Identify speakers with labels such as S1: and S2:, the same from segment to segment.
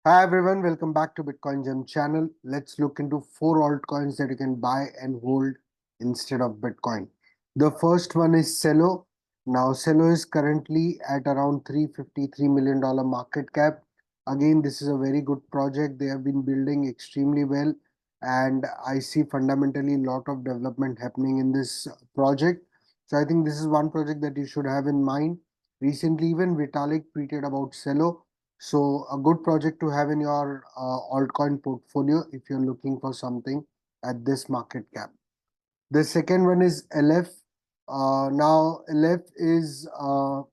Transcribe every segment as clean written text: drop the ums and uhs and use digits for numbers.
S1: Hi everyone, welcome back to Bitcoingem channel. Let's look into four altcoins that you can buy and hold instead of Bitcoin. The first one is Celo. Now Celo is currently at around $353 million market cap. Again, this is a very good project. They have been building extremely well, and I see fundamentally a lot of development happening in this project. So I think this is one project that you should have in mind. Recently, even Vitalik tweeted about Celo, so a good project to have in your altcoin portfolio if you're looking for something at this market cap. The second one is aleph. Now aleph is a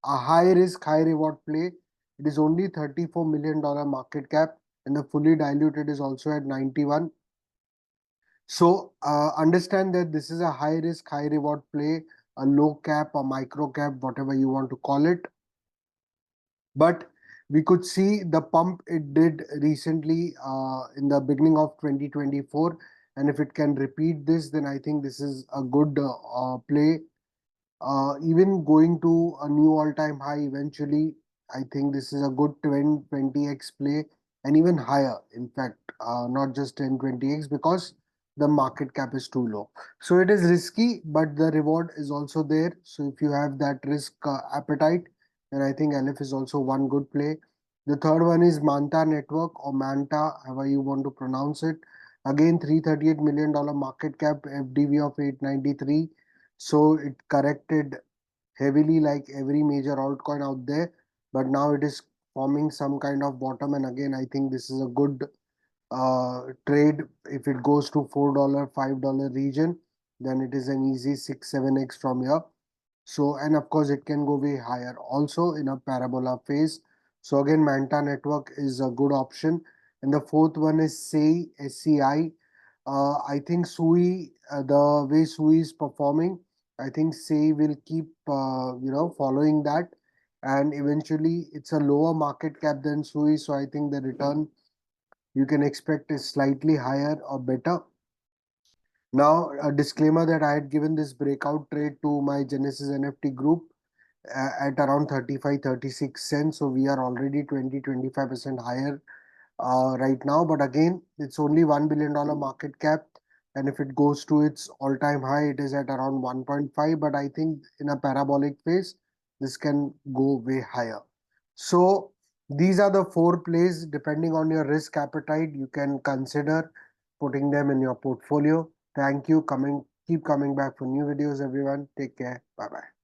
S1: high risk, high reward play. It is only $34 million market cap, and the fully diluted is also at 91. So understand that this is a high risk, high reward play, a low cap, a micro cap, whatever you want to call it. But we could see the pump it did recently in the beginning of 2024, and if it can repeat this, then I think this is a good play. Even going to a new all-time high eventually, I think this is a good 20x play, and even higher, in fact, not just 10-20x, because the market cap is too low. So it is risky, but the reward is also there. So if you have that risk appetite, then I think aleph is also one good play. The third one is Manta Network, or Manta, however you want to pronounce it. Again, $338 million market cap, FDV of 893. So it corrected heavily like every major altcoin out there, but now it is forming some kind of bottom. And again, I think this is a good trade. If it goes to $4, $5 region, then it is an easy 6-7x from here. So, and of course, it can go way higher also in a parabola phase. So again, Manta Network is a good option. And the fourth one is SEI, SCI. I think SUI, the way SUI is performing, I think SEI will keep, following that. And eventually, it's a lower market cap than SUI. So I think the return you can expect is slightly higher or better. Now, a disclaimer that I had given this breakout trade to my Genesis NFT group at around 35-36 cents. So we are already 20-25% higher right now. But again, it's only $1 billion market cap. And if it goes to its all-time high, it is at around 1.5. But I think in a parabolic phase, this can go way higher. So these are the four plays. Depending on your risk appetite, you can consider putting them in your portfolio. Thank you. Keep coming back for new videos, everyone. Take care. Bye bye.